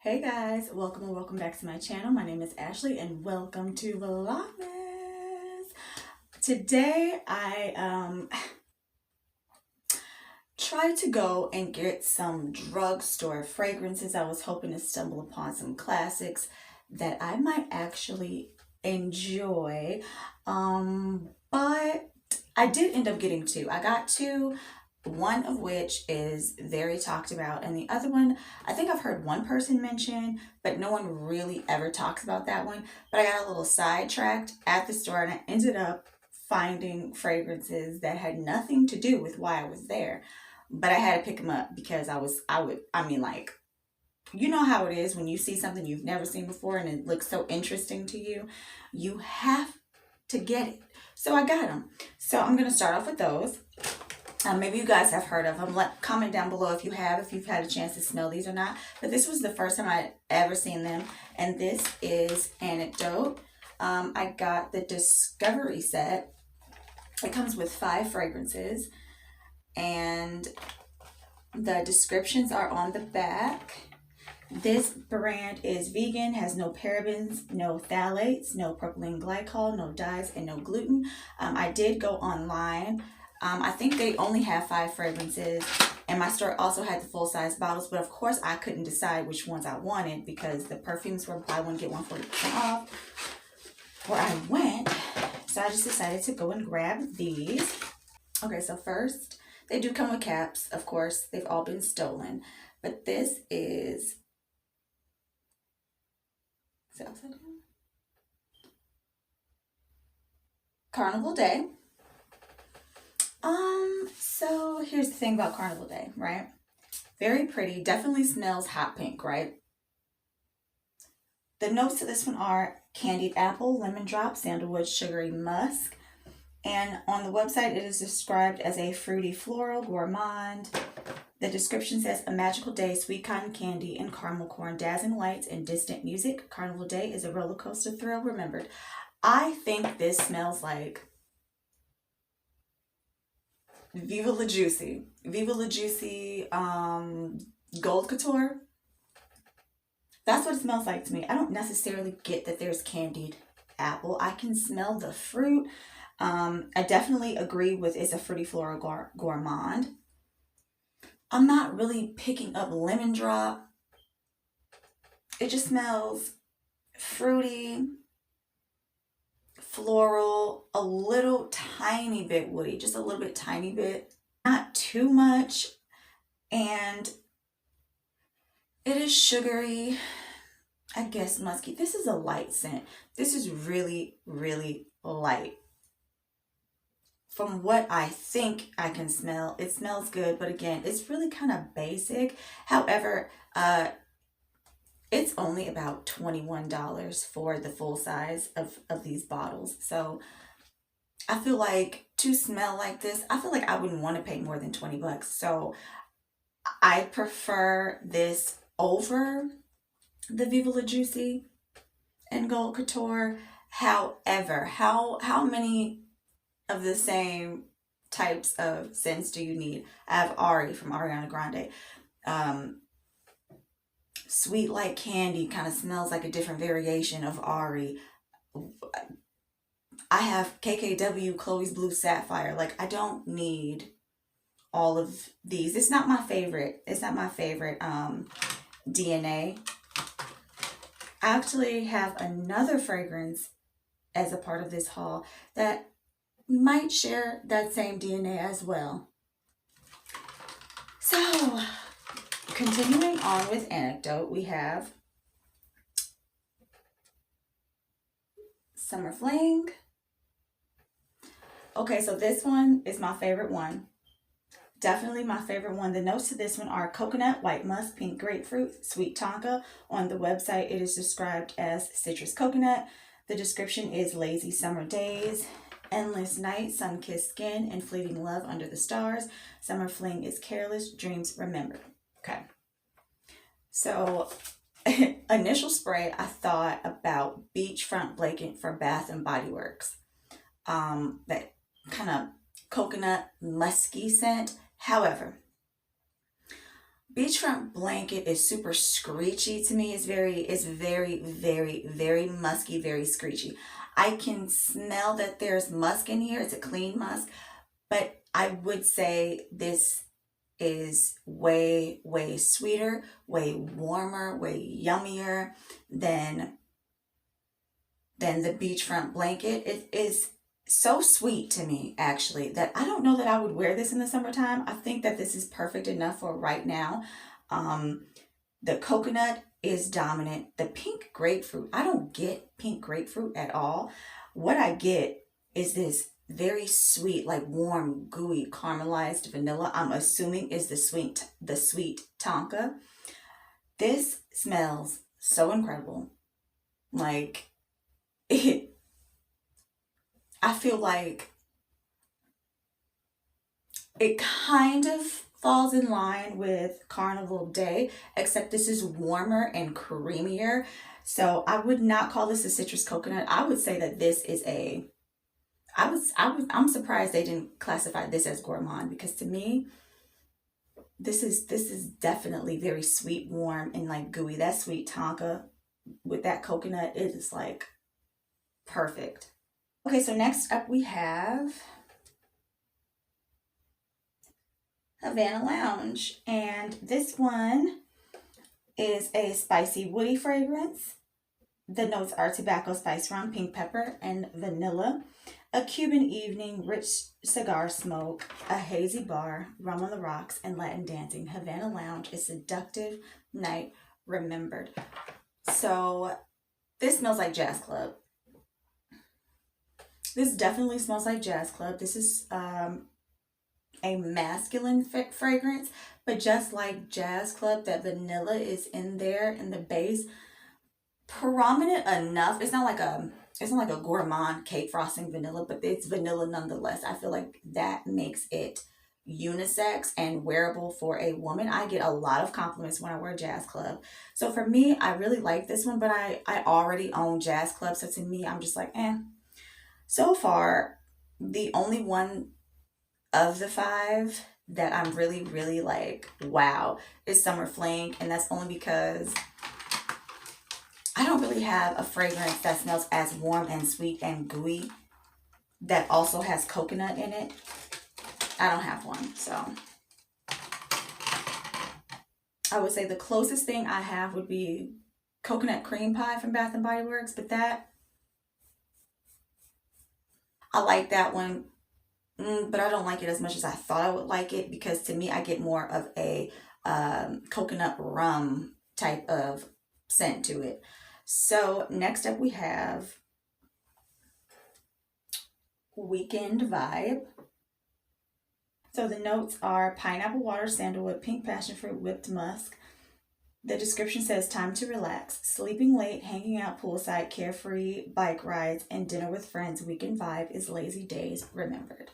Hey guys, welcome and welcome back to my channel. My name is Ashley and welcome to Vlogmas. Today I tried to go and get some drugstore fragrances. I was hoping to stumble upon some classics that I might actually enjoy. But I did end up getting two. I got two. One of which is very talked about, and the other one I think I've heard one person mention, but no one really ever talks about that one. But I got a little sidetracked at the store and I ended up finding fragrances that had nothing to do with why I was there, but I had to pick them up because like, you know how it is when you see something you've never seen before and it looks so interesting to you, you have to get it. So I got them. So I'm going to start off with those. Maybe you guys have heard of them. Comment down below if you've had a chance to smell these or not. But this was the first time I'd ever seen them. And this is Anecdote. I got the Discovery set. It comes with 5 fragrances. And the descriptions are on the back. This brand is vegan, has no parabens, no phthalates, no propylene glycol, no dyes, and no gluten. I did go online. I think they only have 5 fragrances, and my store also had the full-size bottles, but of course I couldn't decide which ones I wanted because the perfumes were buy one get one 40% off where I went. So I just decided to go and grab these. Okay, so first, they do come with caps. Of course, they've all been stolen, but this is that upside down? Carnival Day. So here's the thing about Carnival Day, right? Very pretty, definitely smells hot pink, right? The notes to this one are candied apple, lemon drop, sandalwood, sugary musk. And on the website, it is described as a fruity floral gourmand. The description says, a magical day, sweet cotton candy and caramel corn, dazzling lights and distant music. Carnival Day is a roller coaster thrill remembered. I think this smells like Viva La Juicy Gold Couture. That's what it smells like to me. I don't necessarily get that there's candied apple. I can smell the fruit. I definitely agree with it's a fruity floral gourmand. I'm not really picking up lemon drop. It just smells fruity, floral, a little tiny bit woody, just a little bit, tiny bit, not too much. And it is sugary, I guess musky. This is a light scent. This is really, really light. From what I think I can smell, it smells good, but again, it's really kind of basic. However, it's only about $21 for the full size of these bottles. So I feel like to smell like this, I feel like I wouldn't want to pay more than 20 bucks. So I prefer this over the Viva La Juicy and Gold Couture. However, how many of the same types of scents do you need? I have Ari from Ariana Grande. Sweet like candy, kind of smells like a different variation of Ari. I have KKW, Chloe's Blue Sapphire. Like, I don't need all of these. It's not my favorite. It's not my favorite DNA. I actually have another fragrance as a part of this haul that might share that same DNA as well. So, continuing on with Anecdote, we have Summer Fling. Okay, so this one is my favorite one. Definitely my favorite one. The notes to this one are coconut, white musk, pink grapefruit, sweet tonka. On the website, it is described as citrus coconut. The description is lazy summer days, endless night, sun-kissed skin, and fleeting love under the stars. Summer Fling is careless, dreams remembered. Okay. So, initial spray, I thought about beachfront blanket for Bath and Body Works. That kind of coconut musky scent. However, beachfront blanket is super screechy to me. It's very musky, very screechy. I can smell that there's musk in here. It's a clean musk, but I would say this is way sweeter, way warmer, way yummier than the beachfront blanket. It is so sweet to me, actually, that I don't know that I would wear this in the summertime. I think that this is perfect enough for right now. The coconut is dominant. The pink grapefruit, I don't get pink grapefruit at all. What I get is this very sweet, like warm, gooey, caramelized vanilla. I'm assuming is the sweet tonka. This smells so incredible. Like it, I feel like it kind of falls in line with Carnival Day, except this is warmer and creamier. So I would not call this a citrus coconut. I would say that this is a I'm surprised they didn't classify this as gourmand, because to me this is definitely very sweet, warm, and like gooey. That sweet tonka with that coconut, it is like perfect. Okay, so next up we have Havana Lounge, and this one is a spicy woody fragrance. The notes are tobacco, spice, rum, pink pepper, and vanilla. A Cuban evening, rich cigar smoke, a hazy bar, rum on the rocks, and Latin dancing. Havana Lounge, a seductive night remembered. So this smells like jazz club. This definitely smells like jazz club. This is a masculine fragrance, but just like jazz club, that vanilla is in there in the base, prominent enough. It's not like a gourmand cake frosting vanilla, but it's vanilla nonetheless. I feel like that makes it unisex and wearable for a woman. I get a lot of compliments when I wear jazz club. So for me, I really like this one, but I already own jazz club. So to me, I'm just like, eh. So far, the only one of the five that I'm really like, wow, is Summer Fling. And that's only because I don't really have a fragrance that smells as warm and sweet and gooey that also has coconut in it. I don't have one. So I would say the closest thing I have would be coconut cream pie from Bath and Body Works, but that, I like that one, but I don't like it as much as I thought I would like it, because to me, I get more of a coconut rum type of scent to it. So next up we have Weekend Vibe. So the notes are pineapple water, sandalwood, pink passion fruit, whipped musk. The description says time to relax, sleeping late, hanging out poolside, carefree bike rides, and dinner with friends. Weekend Vibe is lazy days remembered.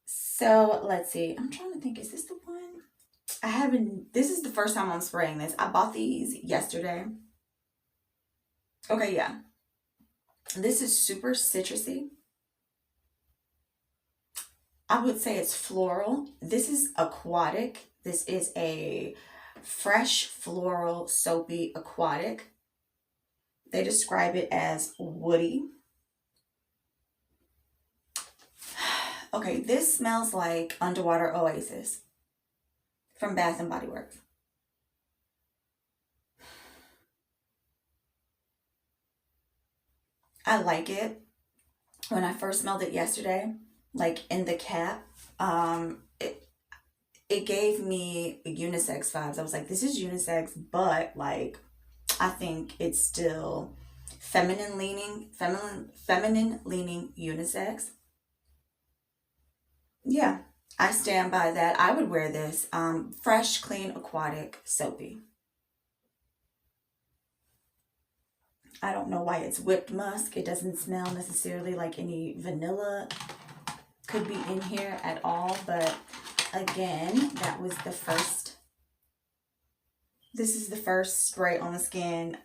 So let's see. I'm trying to think, is this the one? This is the first time I'm spraying this. I bought these yesterday. Okay, yeah. This is super citrusy. I would say it's floral. This is aquatic. This is a fresh floral soapy aquatic. They describe it as woody. Okay, this smells like Underwater Oasis from Bath and Body Works. I like it. When I first smelled it yesterday, like in the cap, it gave me unisex vibes. I was like, this is unisex, but like, I think it's still feminine leaning unisex. Yeah, I stand by that. I would wear this. Fresh, clean, aquatic, soapy. I don't know why it's whipped musk. It doesn't smell necessarily like any vanilla could be in here at all, but again, that was the first. This is the first spray on the skin.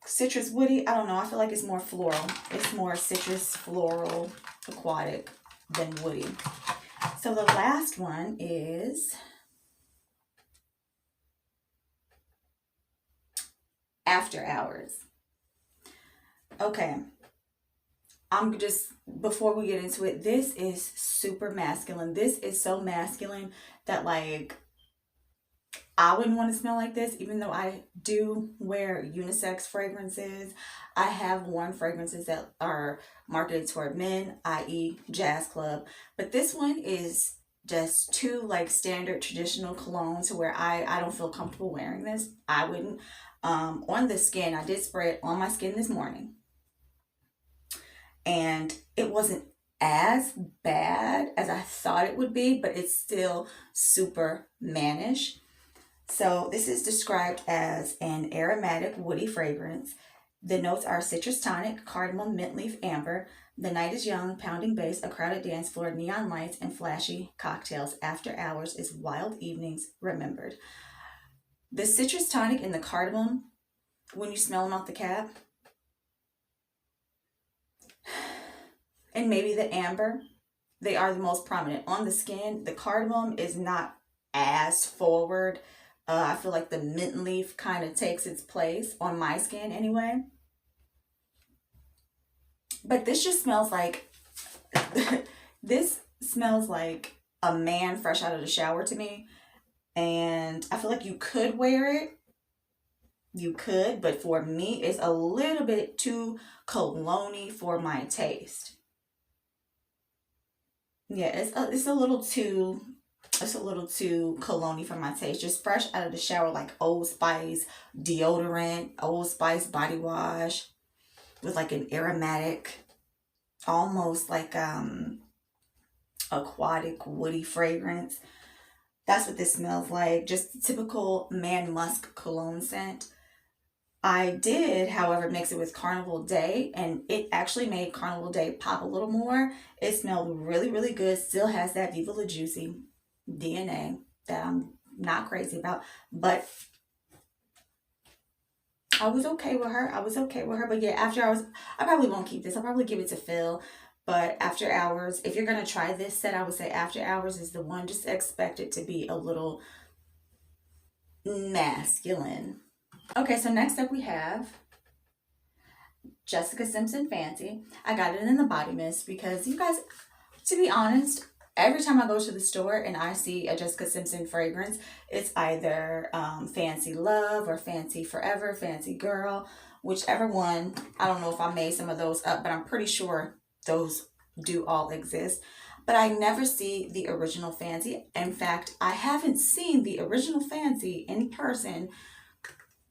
Citrus woody, I don't know. I feel like it's more floral. It's more citrus, floral, aquatic than woody. So the last one is After Hours. Okay, before we get into it, this is super masculine. This is so masculine that, like, I wouldn't want to smell like this, even though I do wear unisex fragrances. I have worn fragrances that are marketed toward men, i.e. Jazz Club. But this one is just too, like, standard traditional cologne to where I don't feel comfortable wearing this. I wouldn't. On the skin, I did spray it on my skin this morning. And it wasn't as bad as I thought it would be, but it's still super mannish. So this is described as an aromatic woody fragrance. The notes are citrus tonic, cardamom, mint leaf, amber. The night is young, pounding bass, a crowded dance floor, neon lights, and flashy cocktails. After Hours is wild evenings remembered. The citrus tonic and the cardamom, when you smell them off the cap, and maybe the amber, they are the most prominent. On the skin, the cardamom is not as forward. I feel like the mint leaf kind of takes its place on my skin anyway. But this just smells like, this smells like a man fresh out of the shower to me. And I feel like you could wear it. You could, but for me, it's a little bit too cologne-y for my taste. Yeah, it's a little too cologne-y for my taste. Just fresh out of the shower, like Old Spice deodorant, Old Spice body wash with like an aromatic, almost like aquatic woody fragrance. That's what this smells like. Just typical man musk cologne scent. I did, however, mix it with Carnival Day, and it actually made Carnival Day pop a little more. It smelled really, really good. Still has that Viva La Juicy DNA that I'm not crazy about, but I was okay with her. But yeah, After Hours, I probably won't keep this. I'll probably give it to Phil. But After Hours, if you're going to try this set, I would say After Hours is the one. Just expect it to be a little masculine. Okay, so next up we have Jessica Simpson Fancy. I got it in the body mist because, you guys, to be honest, every time I go to the store and I see a Jessica Simpson fragrance, it's either Fancy Love or Fancy Forever, Fancy Girl, whichever one. I don't know if I made some of those up, but I'm pretty sure those do all exist. But I never see the original Fancy. In fact, I haven't seen the original Fancy in person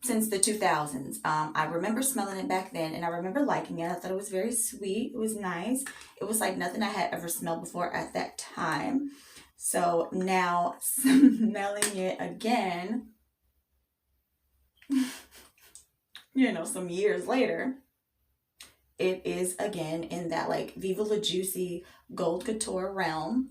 since the 2000s. I remember smelling it back then, and I remember liking it. I thought it was very sweet. It was nice. It was like nothing I had ever smelled before at that time. So now smelling it again, some years later, it is again in that like Viva La Juicy Gold Couture realm.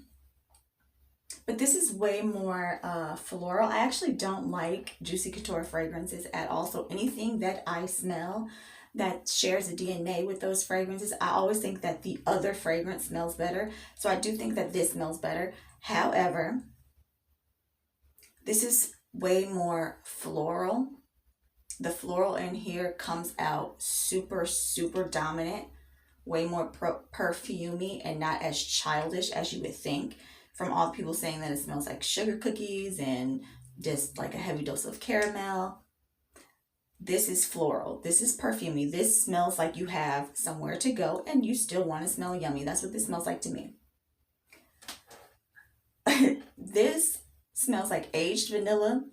But this is way more floral. I actually don't like Juicy Couture fragrances at all. So anything that I smell that shares a DNA with those fragrances, I always think that the other fragrance smells better. So I do think that this smells better. However, this is way more floral. The floral in here comes out super, super dominant. Way more perfumey and not as childish as you would think, from all the people saying that it smells like sugar cookies and just like a heavy dose of caramel. This is floral. This is perfumey. This smells like you have somewhere to go and you still want to smell yummy. That's what this smells like to me. This smells like aged vanilla,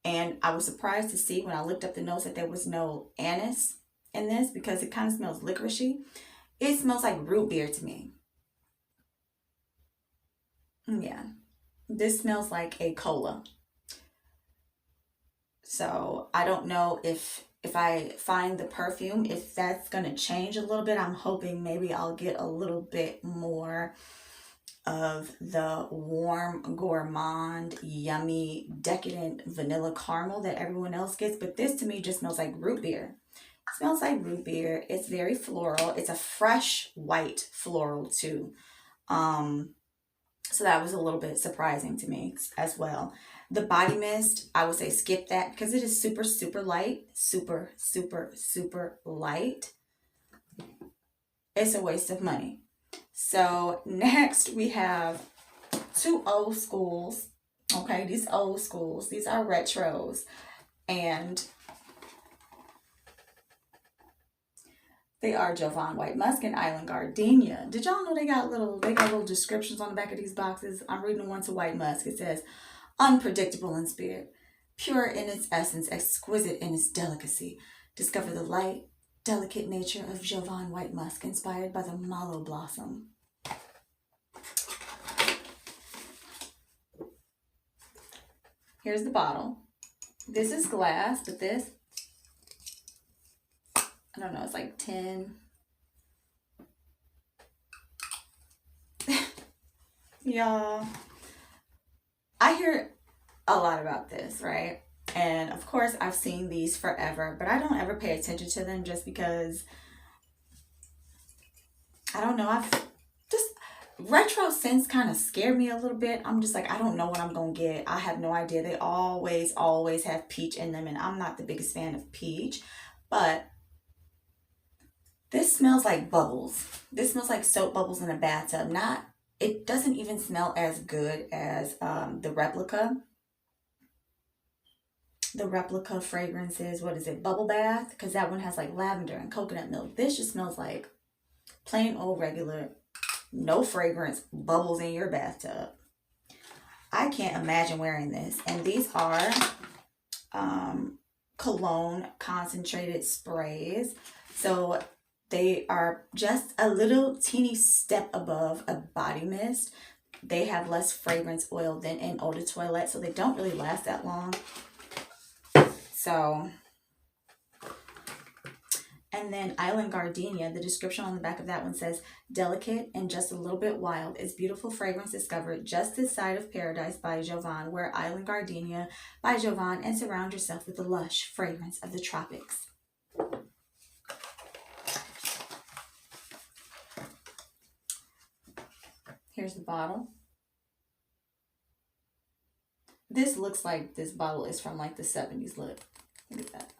and I was surprised to see when I looked up the notes that there was no anise in this because it kind of smells licoricey. It smells like root beer to me. Yeah, this smells like a cola. So I don't know if I find the perfume, if that's gonna change a little bit. I'm hoping maybe I'll get a little bit more of the warm, gourmand, yummy, decadent vanilla caramel that everyone else gets. But this to me just smells like root beer. It smells like root beer. It's very floral. It's a fresh white floral too. So that was a little bit surprising to me as well. The body mist, I would say skip that because it is super, super light. Super, super, super light. It's a waste of money. So next we have two old schools. Okay, these old schools, these are retros. And they are Jovan White Musk and Island Gardenia. Did y'all know they got little descriptions on the back of these boxes? I'm reading one to White Musk. It says, unpredictable in spirit, pure in its essence, exquisite in its delicacy. Discover the light, delicate nature of Jovan White Musk, inspired by the mallow blossom. Here's the bottle. This is glass, but this, I don't know, it's like 10. Y'all, I hear a lot about this, right? And of course, I've seen these forever, but I don't ever pay attention to them just because, I don't know, I've just, retro scents kind of scare me a little bit. I'm just like, I don't know what I'm going to get. I have no idea. They always have peach in them, and I'm not the biggest fan of peach, but this smells like bubbles. This smells like soap bubbles in a bathtub. It doesn't even smell as good as the replica. The replica fragrance is, what is it, bubble bath? Because that one has like lavender and coconut milk. This just smells like plain old regular, no fragrance, bubbles in your bathtub. I can't imagine wearing this. And these are cologne concentrated sprays. So they are just a little teeny step above a body mist. They have less fragrance oil than an eau de toilette, so they don't really last that long. So, and then Island Gardenia, the description on the back of that one says, delicate and just a little bit wild. It's beautiful fragrance discovered just this side of paradise by Jovan. Wear Island Gardenia by Jovan and surround yourself with the lush fragrance of the tropics. Here's the bottle. This looks like this bottle is from like the 70s. Look at that.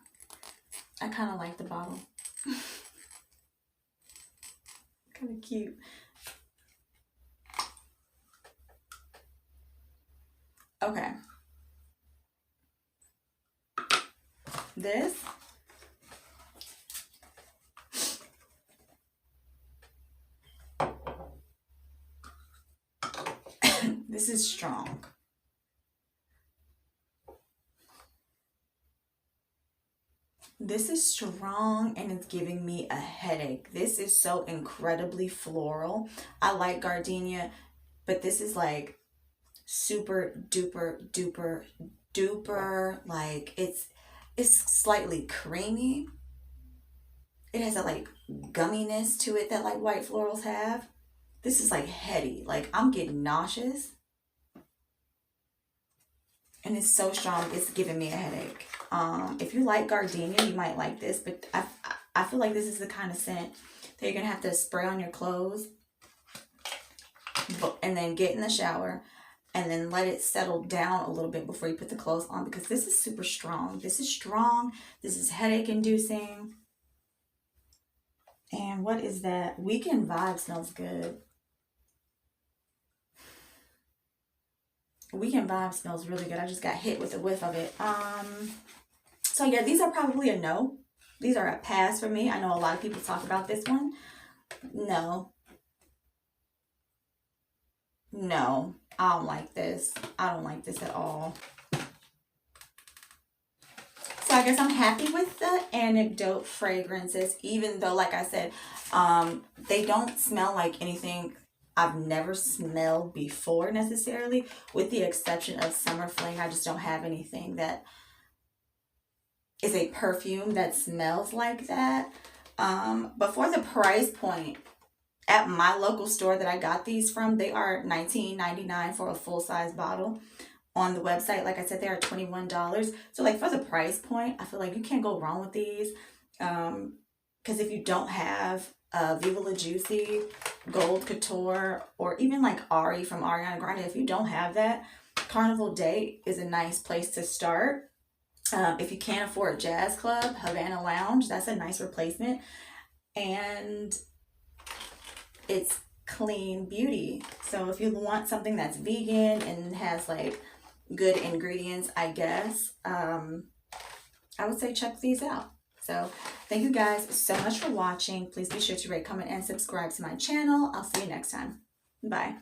I kind of like the bottle. Kind of cute. Okay. This. This is strong. This is strong and it's giving me a headache. This is so incredibly floral. I like Gardenia, but this is like super duper duper duper, like it's slightly creamy. It has a like gumminess to it that like white florals have. This is like heady. Like I'm getting nauseous. And it's so strong, it's giving me a headache. If you like Gardenia, you might like this, but I feel like this is the kind of scent that you're gonna have to spray on your clothes and then get in the shower and then let it settle down a little bit before you put the clothes on, because this is super strong. This is strong. This is headache inducing. And what is that? Weekend Vibe smells good. Weekend Vibe smells really good. I just got hit with a whiff of it. So yeah, these are probably a no. These are a pass for me. I know a lot of people talk about this one. No. No, I don't like this. I don't like this at all. So I guess I'm happy with the Anecdote fragrances, even though, like I said, they don't smell like anything I've never smelled before necessarily, with the exception of Summer Fling. I just don't have anything that is a perfume that smells like that. But for the price point, at my local store that I got these from, they are $19.99 for a full-size bottle. On the website, like I said, they are $21. So like for the price point, I feel like you can't go wrong with these. Because if you don't have Viva La Juicy, Gold Couture, or even like Ari from Ariana Grande, if you don't have that, Carnival Day is a nice place to start. If you can't afford Jazz Club, Havana Lounge, that's a nice replacement. And it's clean beauty. So if you want something that's vegan and has like good ingredients, I guess, I would say check these out. So thank you guys so much for watching. Please be sure to rate, comment, and subscribe to my channel. I'll see you next time. Bye.